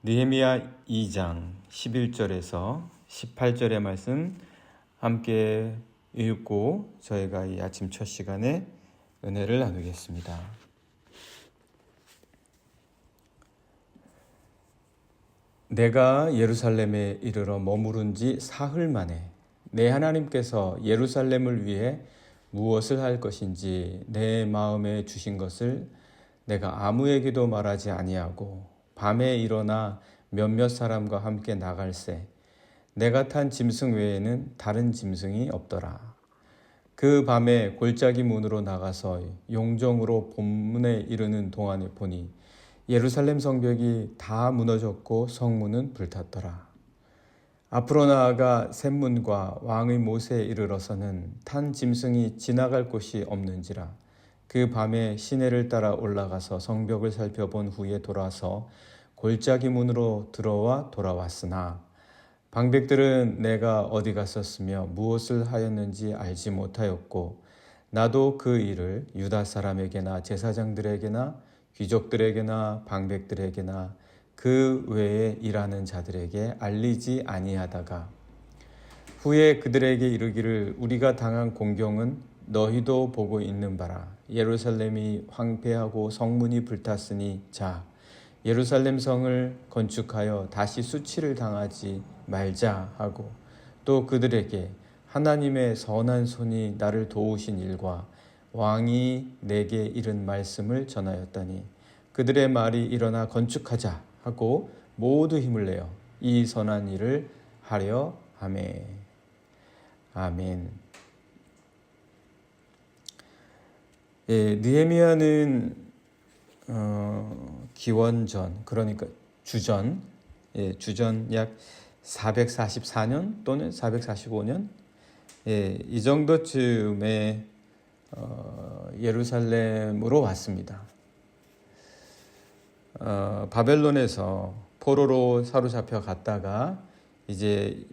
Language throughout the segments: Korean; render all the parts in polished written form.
느헤미야 2장 11절에서 18절의 말씀 함께 읽고 저희가 이 아침 첫 시간에 은혜를 나누겠습니다. 내가 예루살렘에 이르러 머무른 지 사흘 만에 내 하나님께서 예루살렘을 위해 무엇을 할 것인지 내 마음에 주신 것을 내가 아무에게도 말하지 아니하고 밤에 일어나 몇몇 사람과 함께 나갈새 내가 탄 짐승 외에는 다른 짐승이 없더라. 그 밤에 골짜기 문으로 나가서 용정으로 본문에 이르는 동안에 보니 예루살렘 성벽이 다 무너졌고 성문은 불탔더라. 앞으로 나아가 샘문과 왕의 못에 이르러서는 탄 짐승이 지나갈 곳이 없는지라. 그 밤에 시내를 따라 올라가서 성벽을 살펴본 후에 돌아서 골짜기 문으로 들어와 돌아왔으나 방백들은 내가 어디 갔었으며 무엇을 하였는지 알지 못하였고 나도 그 일을 유다 사람에게나 제사장들에게나 귀족들에게나 방백들에게나 그 외에 일하는 자들에게 알리지 아니하다가 후에 그들에게 이르기를 우리가 당한 공경은 너희도 보고 있는 바라. 예루살렘이 황폐하고 성문이 불탔으니 자 예루살렘 성을 건축하여 다시 수치를 당하지 말자 하고 또 그들에게 하나님의 선한 손이 나를 도우신 일과 왕이 내게 이른 말씀을 전하였다니 그들의 말이 일어나 건축하자 하고 모두 힘을 내어 이 선한 일을 하려 하매. 아멘. 느헤미야는 기원전 그러니까 주전 약 444년 또는 445년 이 정도쯤에 예루살렘으로 왔습니다. 바벨론에서 포로로 사로잡혀 갔다가 이제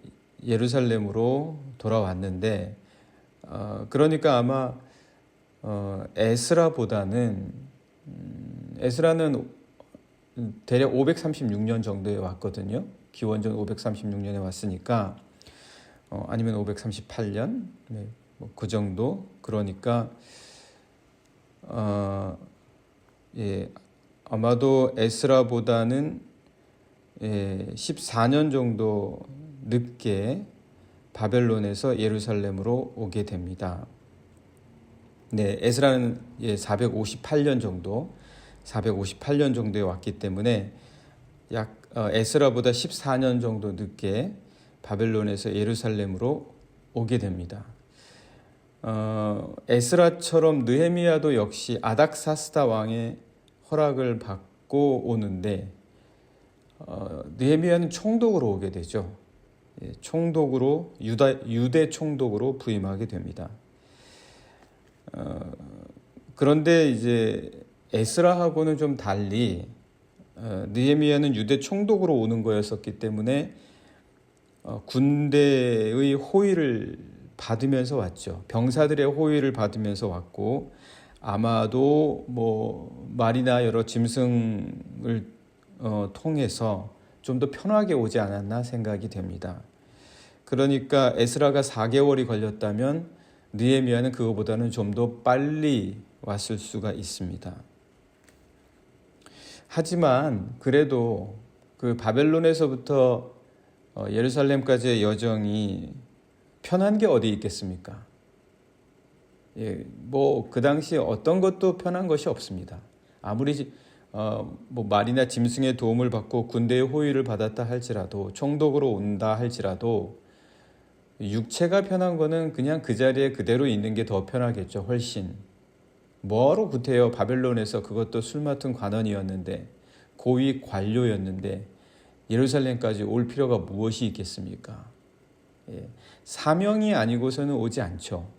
예루살렘으로 돌아왔는데 그러니까 아마 에스라는 대략 536년 정도에 왔거든요. 기원전 536년에 왔으니까 아니면 538년 그 정도. 그러니까 아마도 에스라보다는 14년 정도 늦게 바벨론에서 예루살렘으로 오게 됩니다. 에스라는 458년 정도에 왔기 때문에 약 에스라보다 14년 정도 늦게 바벨론에서 예루살렘으로 오게 됩니다. 에스라처럼 느헤미야도 역시 아닥사스다 왕의 허락을 받고 오는데 느헤미야는 총독으로 오게 되죠. 총독으로 유대 총독으로 부임하게 됩니다. 그런데 이제 에스라하고는 좀 달리 느헤미야는 유대 총독으로 오는 거였었기 때문에 군대의 호의를 받으면서 왔죠. 병사들의 호의를 받으면서 왔고 아마도 말이나 여러 짐승을 통해서 좀 더 편하게 오지 않았나 생각이 됩니다. 그러니까 에스라가 4개월이 걸렸다면 느헤미야는 그거보다는 좀 더 빨리 왔을 수가 있습니다. 하지만 그래도 그 바벨론에서부터 예루살렘까지의 여정이 편한 게 어디 있겠습니까? 그 당시에 어떤 것도 편한 것이 없습니다. 아무리 말이나 짐승의 도움을 받고 군대의 호의를 받았다 할지라도 총독으로 온다 할지라도 육체가 편한 거는 그냥 그 자리에 그대로 있는 게 더 편하겠죠. 훨씬. 뭐하러 구태여. 바벨론에서 그것도 술 맡은 관원이었는데 고위 관료였는데 예루살렘까지 올 필요가 무엇이 있겠습니까? 사명이 아니고서는 오지 않죠.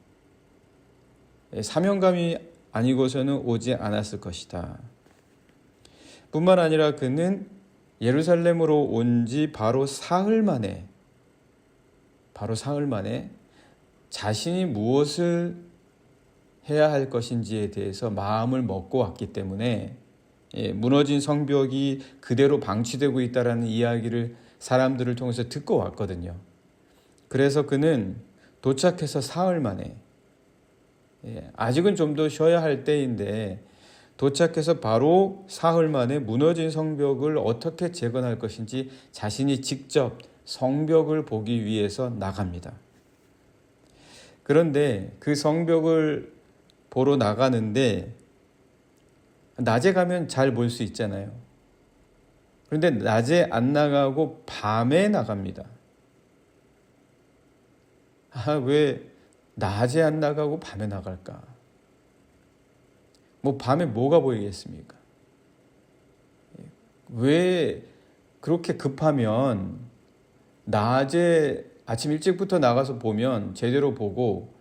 사명감이 아니고서는 오지 않았을 것이다. 뿐만 아니라 그는 예루살렘으로 온 지 바로 사흘 만에 자신이 무엇을 해야 할 것인지에 대해서 마음을 먹고 왔기 때문에 무너진 성벽이 그대로 방치되고 있다라는 이야기를 사람들을 통해서 듣고 왔거든요. 그래서 그는 도착해서 사흘 만에, 아직은 좀 더 쉬어야 할 때인데 도착해서 바로 사흘 만에 무너진 성벽을 어떻게 재건할 것인지 자신이 직접 성벽을 보기 위해서 나갑니다. 그런데 그 성벽을 보러 나가는데 낮에 가면 잘 볼 수 있잖아요. 그런데 낮에 안 나가고 밤에 나갑니다. 왜 낮에 안 나가고 밤에 나갈까? 밤에 뭐가 보이겠습니까? 왜 그렇게 급하면 낮에 아침 일찍부터 나가서 보면 제대로 보고,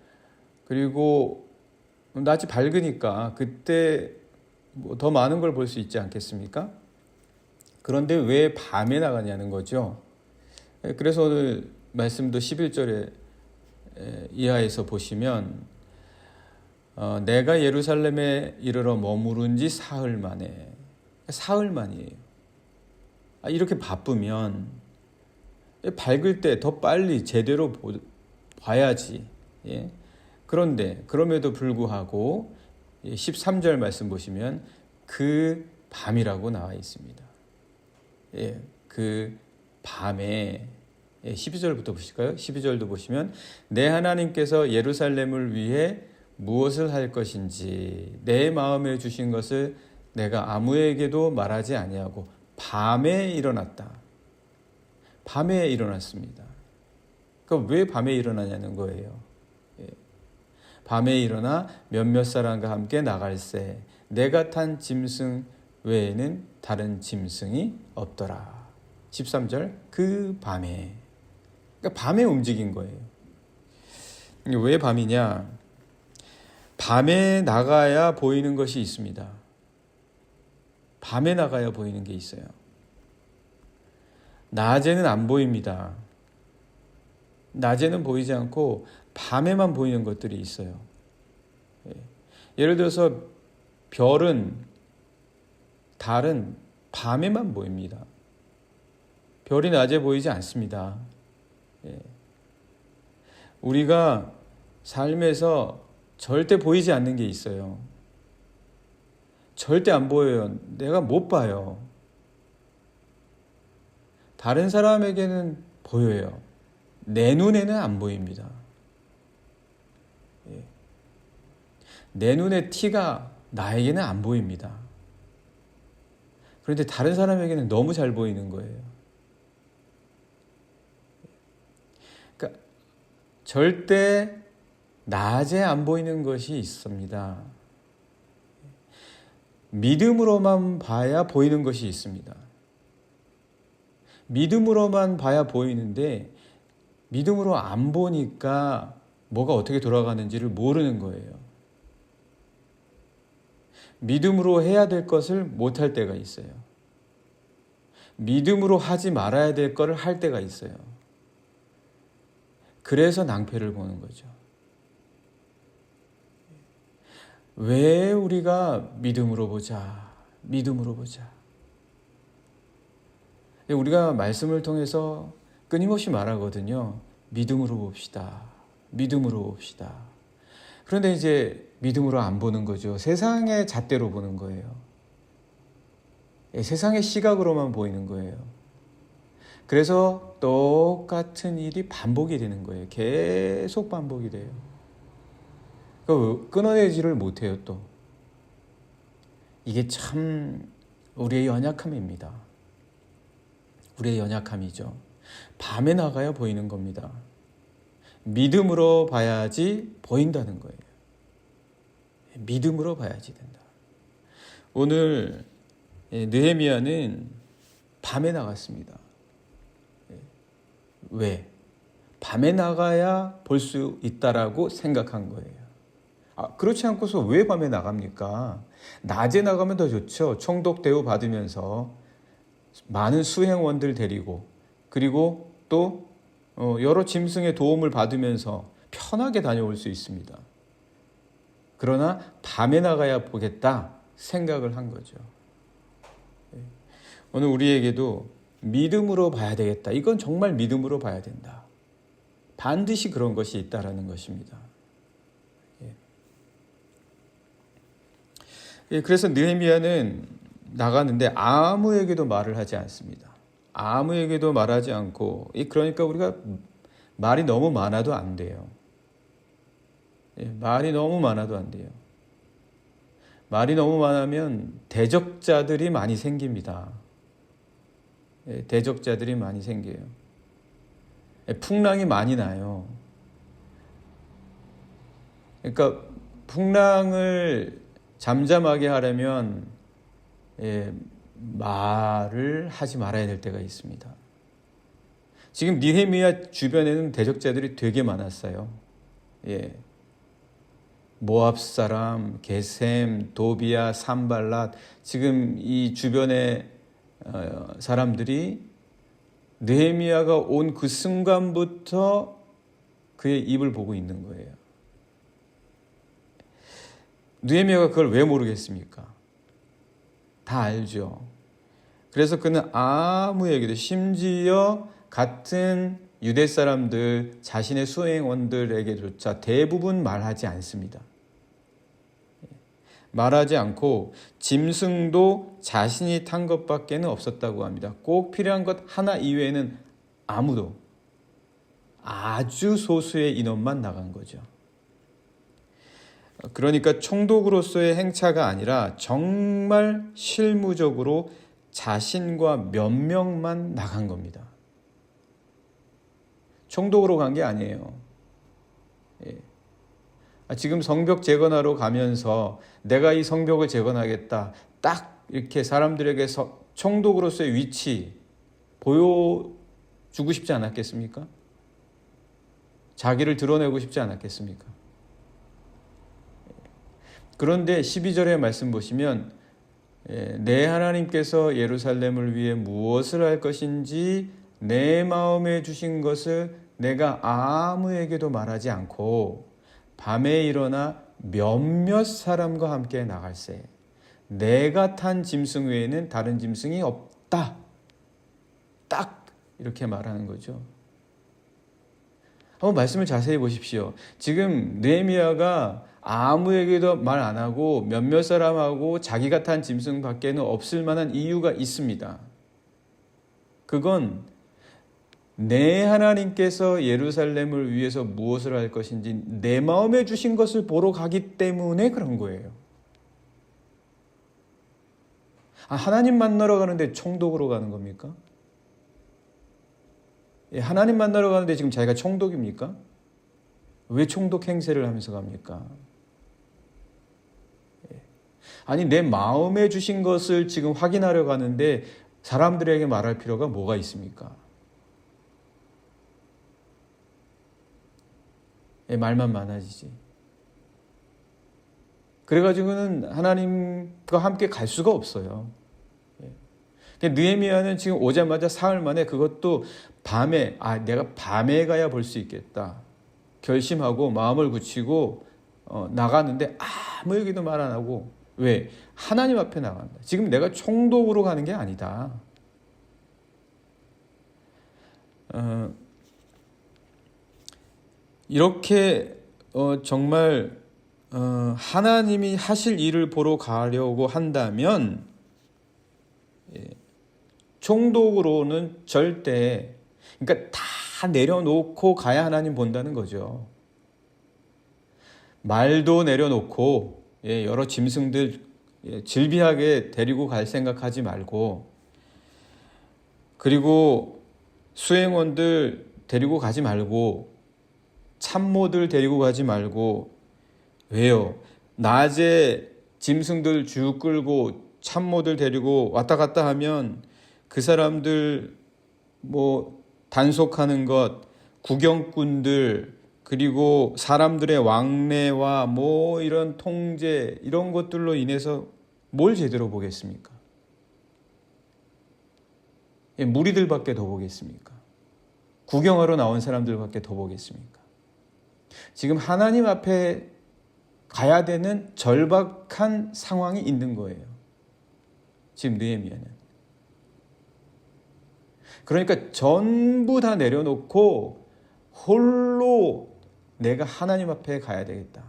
그리고 낮이 밝으니까 그때 더 많은 걸 볼 수 있지 않겠습니까? 그런데 왜 밤에 나가냐는 거죠. 그래서 오늘 말씀도 11절에 이하에서 보시면 내가 예루살렘에 이르러 머무른 지 사흘 만에, 사흘 만이에요. 이렇게 바쁘면 밝을 때 더 빨리 제대로 봐야지. 그런데 그럼에도 불구하고 13절 말씀 보시면 그 밤이라고 나와 있습니다. 그 밤에 12절부터 보실까요? 12절도 보시면 내 하나님께서 예루살렘을 위해 무엇을 할 것인지 내 마음에 주신 것을 내가 아무에게도 말하지 아니하고 밤에 일어났다. 밤에 일어났습니다. 그럼 왜 밤에 일어나냐는 거예요. 밤에 일어나 몇몇 사람과 함께 나갈새 내가 탄 짐승 외에는 다른 짐승이 없더라. 13절 그 밤에, 그러니까 밤에 움직인 거예요. 왜 밤이냐? 밤에 나가야 보이는 것이 있습니다. 밤에 나가야 보이는 게 있어요. 낮에는 안 보입니다. 낮에는 보이지 않고 밤에만 보이는 것들이 있어요. 예를 들어서 별은, 달은 밤에만 보입니다. 별이 낮에 보이지 않습니다. 우리가 삶에서 절대 보이지 않는 게 있어요. 절대 안 보여요. 내가 못 봐요. 다른 사람에게는 보여요. 내 눈에는 안 보입니다. 내 눈에 티가 나에게는 안 보입니다. 그런데 다른 사람에게는 너무 잘 보이는 거예요. 그러니까 절대 낮에 안 보이는 것이 있습니다. 믿음으로만 봐야 보이는 것이 있습니다. 믿음으로만 봐야 보이는데 믿음으로 안 보니까 뭐가 어떻게 돌아가는지를 모르는 거예요. 믿음으로 해야 될 것을 못할 때가 있어요. 믿음으로 하지 말아야 될 것을 할 때가 있어요. 그래서 낭패를 보는 거죠. 왜 우리가 믿음으로 보자, 믿음으로 보자. 우리가 말씀을 통해서 끊임없이 말하거든요. 믿음으로 봅시다. 믿음으로 봅시다. 그런데 이제 믿음으로 안 보는 거죠. 세상의 잣대로 보는 거예요. 세상의 시각으로만 보이는 거예요. 그래서 똑같은 일이 반복이 되는 거예요. 계속 반복이 돼요. 끊어내지를 못해요, 또. 이게 참 우리의 연약함입니다. 우리의 연약함이죠. 밤에 나가야 보이는 겁니다. 믿음으로 봐야지 보인다는 거예요. 믿음으로 봐야지 된다. 오늘 느헤미야는 밤에 나갔습니다. 왜? 밤에 나가야 볼 수 있다라고 생각한 거예요. 그렇지 않고서 왜 밤에 나갑니까? 낮에 나가면 더 좋죠. 총독 대우 받으면서 많은 수행원들 데리고, 그리고 또 여러 짐승의 도움을 받으면서 편하게 다녀올 수 있습니다. 그러나 밤에 나가야 보겠다 생각을 한 거죠. 오늘 우리에게도 믿음으로 봐야 되겠다. 이건 정말 믿음으로 봐야 된다. 반드시 그런 것이 있다라는 것입니다. 그래서 느헤미야는 나가는데 아무에게도 말을 하지 않습니다. 아무에게도 말하지 않고, 그러니까 우리가 말이 너무 많아도 안 돼요. 말이 너무 많아도 안 돼요. 말이 너무 많으면 대적자들이 많이 생깁니다. 대적자들이 많이 생겨요. 풍랑이 많이 나요. 그러니까 풍랑을 잠잠하게 하려면 말을 하지 말아야 될 때가 있습니다. 지금 느헤미야 주변에는 대적자들이 되게 많았어요. 모압 사람, 게셈, 도비야, 산발랏, 지금 이 주변의 사람들이 느헤미야가 온 그 순간부터 그의 입을 보고 있는 거예요. 느헤미야가 그걸 왜 모르겠습니까? 다 알죠. 그래서 그는 아무에게도, 심지어 같은 유대 사람들, 자신의 수행원들에게조차 대부분 말하지 않습니다. 말하지 않고 짐승도 자신이 탄 것밖에는 없었다고 합니다. 꼭 필요한 것 하나 이외에는 아무도, 아주 소수의 인원만 나간 거죠. 그러니까 총독으로서의 행차가 아니라 정말 실무적으로 자신과 몇 명만 나간 겁니다. 총독으로 간 게 아니에요. 지금 성벽 재건하러 가면서 내가 이 성벽을 재건하겠다, 딱 이렇게 사람들에게 총독으로서의 위치 보여주고 싶지 않았겠습니까? 자기를 드러내고 싶지 않았겠습니까? 그런데 12절의 말씀 보시면 내 하나님께서 예루살렘을 위해 무엇을 할 것인지 내 마음에 주신 것을 내가 아무에게도 말하지 않고 밤에 일어나 몇몇 사람과 함께 나갈세. 내가 탄 짐승 외에는 다른 짐승이 없다. 딱 이렇게 말하는 거죠. 한번 말씀을 자세히 보십시오. 지금 느헤미야가 아무에게도 말 안 하고 몇몇 사람하고 자기가 탄 짐승 밖에는 없을 만한 이유가 있습니다. 그건 내 하나님께서 예루살렘을 위해서 무엇을 할 것인지 내 마음에 주신 것을 보러 가기 때문에 그런 거예요. 하나님 만나러 가는데 총독으로 가는 겁니까? 하나님 만나러 가는데 지금 자기가 총독입니까? 왜 총독 행세를 하면서 갑니까? 아니, 내 마음에 주신 것을 지금 확인하려 가는데 사람들에게 말할 필요가 뭐가 있습니까? 말만 많아지지. 그래가지고는 하나님과 함께 갈 수가 없어요. 느헤미야는 지금 오자마자 사흘 만에, 그것도 밤에, 내가 밤에 가야 볼 수 있겠다 결심하고 마음을 굳히고 나가는데 아무에게도 말 안 하고. 왜? 하나님 앞에 나간다. 지금 내가 총독으로 가는 게 아니다. 이렇게 정말 하나님이 하실 일을 보러 가려고 한다면 총독으로는 절대, 그러니까 다 내려놓고 가야 하나님 본다는 거죠. 말도 내려놓고 여러 짐승들 질비하게 데리고 갈 생각하지 말고, 그리고 수행원들 데리고 가지 말고, 참모들 데리고 가지 말고. 왜요? 낮에 짐승들 쭉 끌고 참모들 데리고 왔다 갔다 하면 그 사람들 단속하는 것, 구경꾼들, 그리고 사람들의 왕래와 이런 통제, 이런 것들로 인해서 뭘 제대로 보겠습니까? 무리들밖에 더 보겠습니까? 구경하러 나온 사람들밖에 더 보겠습니까? 지금 하나님 앞에 가야 되는 절박한 상황이 있는 거예요. 지금 느헤미야는. 그러니까 전부 다 내려놓고 홀로 내가 하나님 앞에 가야 되겠다.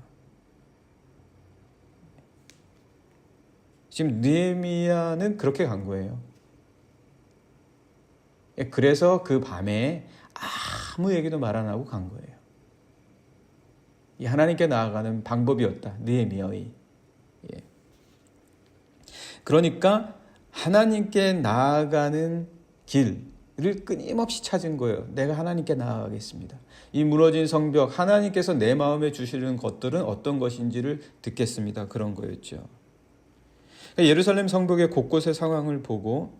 지금 느헤미야는 그렇게 간 거예요. 그래서 그 밤에 아무 얘기도 말 안 하고 간 거예요. 이 하나님께 나아가는 방법이었다. 느헤미야의. 그러니까 하나님께 나아가는 길을 끊임없이 찾은 거예요. 내가 하나님께 나아가겠습니다. 이 무너진 성벽, 하나님께서 내 마음에 주시는 것들은 어떤 것인지를 듣겠습니다. 그런 거였죠. 예루살렘 성벽의 곳곳의 상황을 보고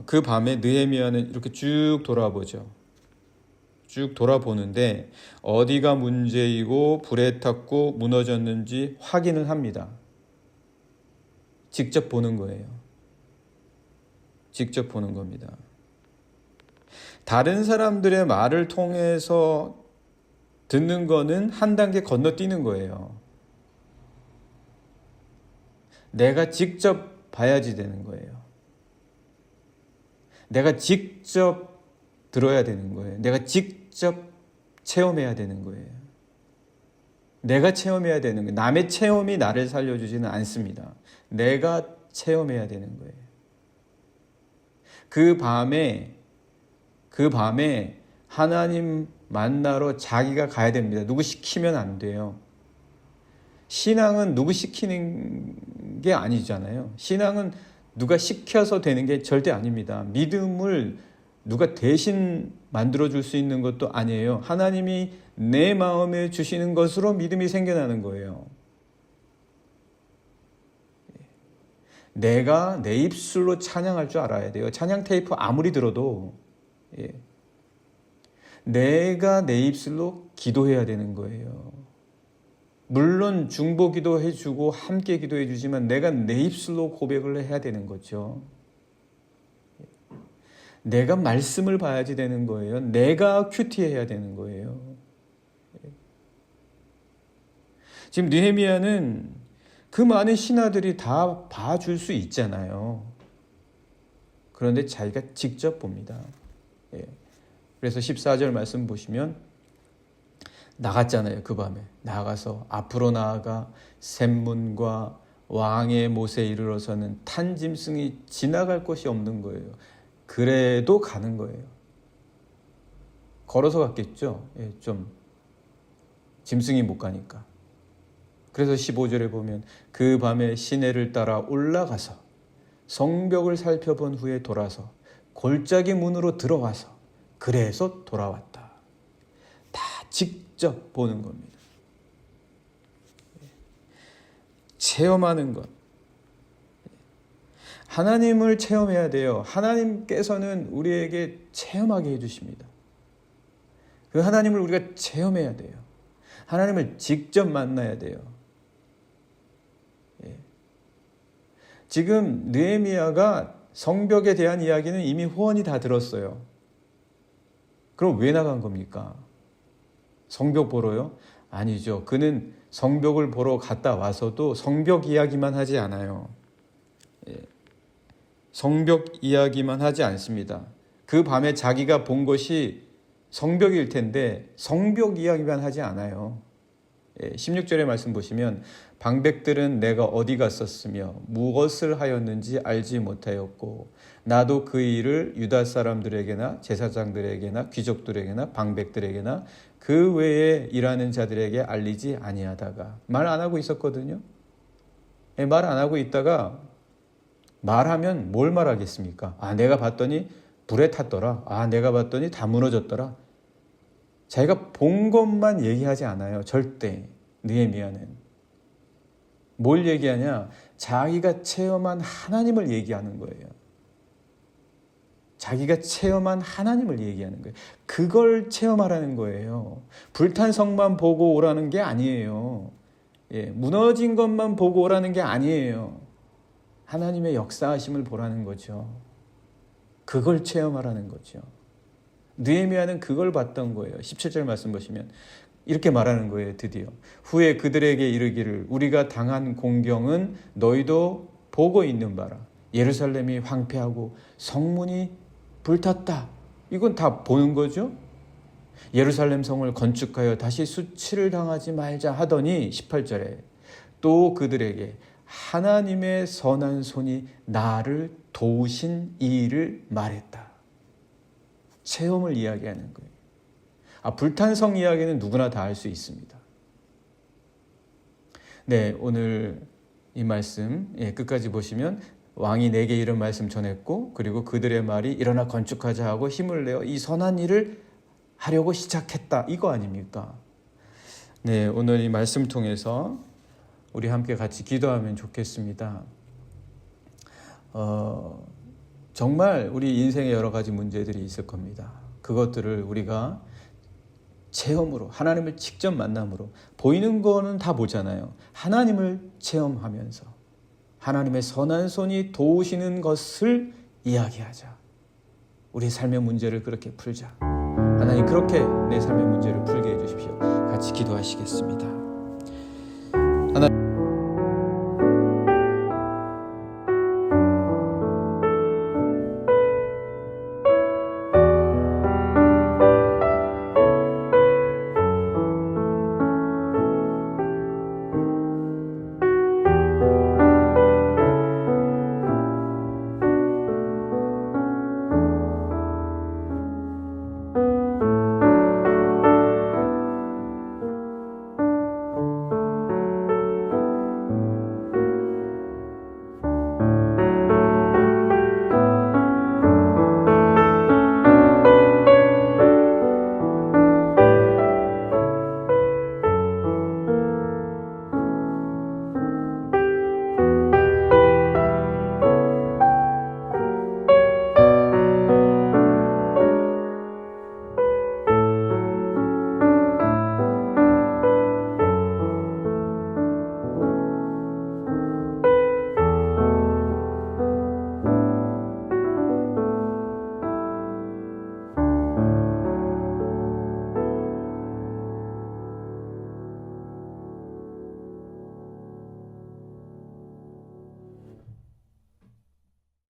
그 밤에 느헤미야는 이렇게 쭉 돌아보죠. 쭉 돌아보는데 어디가 문제이고 불에 탔고 무너졌는지 확인을 합니다. 직접 보는 거예요. 직접 보는 겁니다. 다른 사람들의 말을 통해서 듣는 거는 한 단계 건너뛰는 거예요. 내가 직접 봐야지 되는 거예요. 내가 직접 들어야 되는 거예요. 내가 직접 체험해야 되는 거예요. 내가 체험해야 되는 거예요. 남의 체험이 나를 살려주지는 않습니다. 내가 체험해야 되는 거예요. 그 밤에 하나님 만나러 자기가 가야 됩니다. 누구 시키면 안 돼요. 신앙은 누구 시키는 게 아니잖아요. 신앙은 누가 시켜서 되는 게 절대 아닙니다. 믿음을 누가 대신 만들어줄 수 있는 것도 아니에요. 하나님이 내 마음에 주시는 것으로 믿음이 생겨나는 거예요. 내가 내 입술로 찬양할 줄 알아야 돼요. 찬양 테이프 아무리 들어도 내가 내 입술로 기도해야 되는 거예요. 물론 중보 기도해주고 함께 기도해주지만 내가 내 입술로 고백을 해야 되는 거죠. 내가 말씀을 봐야지 되는 거예요. 내가 큐티해야 되는 거예요. 지금 느헤미야는 그 많은 신하들이 다 봐줄 수 있잖아요. 그런데 자기가 직접 봅니다. 그래서 14절 말씀 보시면 나갔잖아요. 그 밤에 나가서 앞으로 나아가 샘문과 왕의 못에 이르러서는 탄 짐승이 지나갈 곳이 없는 거예요. 그래도 가는 거예요. 걸어서 갔겠죠. 좀 짐승이 못 가니까. 그래서 15절에 보면 그 밤에 시내를 따라 올라가서 성벽을 살펴본 후에 돌아서 골짜기 문으로 들어와서 그래서 돌아왔다. 다 직접 보는 겁니다. 체험하는 것. 하나님을 체험해야 돼요. 하나님께서는 우리에게 체험하게 해주십니다. 그 하나님을 우리가 체험해야 돼요. 하나님을 직접 만나야 돼요. 지금 느헤미야가 성벽에 대한 이야기는 이미 후원이 다 들었어요. 그럼 왜 나간 겁니까? 성벽 보러요? 아니죠. 그는 성벽을 보러 갔다 와서도 성벽 이야기만 하지 않아요. 성벽 이야기만 하지 않습니다. 그 밤에 자기가 본 것이 성벽일 텐데 성벽 이야기만 하지 않아요. 16절의 말씀 보시면 방백들은 내가 어디 갔었으며 무엇을 하였는지 알지 못하였고 나도 그 일을 유다 사람들에게나 제사장들에게나 귀족들에게나 방백들에게나 그 외에 일하는 자들에게 알리지 아니하다가 말 안 하고 있었거든요. 말 안 하고 있다가 말하면 뭘 말하겠습니까? 내가 봤더니 불에 탔더라. 내가 봤더니 다 무너졌더라. 자기가 본 것만 얘기하지 않아요. 절대. 느헤미야는. 뭘 얘기하냐? 자기가 체험한 하나님을 얘기하는 거예요. 자기가 체험한 하나님을 얘기하는 거예요. 그걸 체험하라는 거예요. 불탄 성만 보고 오라는 게 아니에요. 무너진 것만 보고 오라는 게 아니에요. 하나님의 역사하심을 보라는 거죠. 그걸 체험하라는 거죠. 느헤미야는 그걸 봤던 거예요. 17절 말씀 보시면 이렇게 말하는 거예요. 드디어 후에 그들에게 이르기를 우리가 당한 공경은 너희도 보고 있는 바라. 예루살렘이 황폐하고 성문이 불탔다. 이건 다 보는 거죠. 예루살렘 성을 건축하여 다시 수치를 당하지 말자 하더니 18절에 또 그들에게 하나님의 선한 손이 나를 도우신 이 일을 말했다. 체험을 이야기하는 거예요. 불탄 성 이야기는 누구나 다 알 수 있습니다. 네, 오늘 이 말씀 끝까지 보시면 왕이 내게 이런 말씀 전했고 그리고 그들의 말이 일어나 건축하자 하고 힘을 내어 이 선한 일을 하려고 시작했다. 이거 아닙니까? 네, 오늘 이 말씀 통해서 우리 함께 같이 기도하면 좋겠습니다. 정말 우리 인생에 여러 가지 문제들이 있을 겁니다. 그것들을 우리가 체험으로, 하나님을 직접 만남으로, 보이는 거는 다 보잖아요. 하나님을 체험하면서 하나님의 선한 손이 도우시는 것을 이야기하자. 우리 삶의 문제를 그렇게 풀자. 하나님 그렇게 내 삶의 문제를 풀게 해주십시오. 같이 기도하시겠습니다. 하나님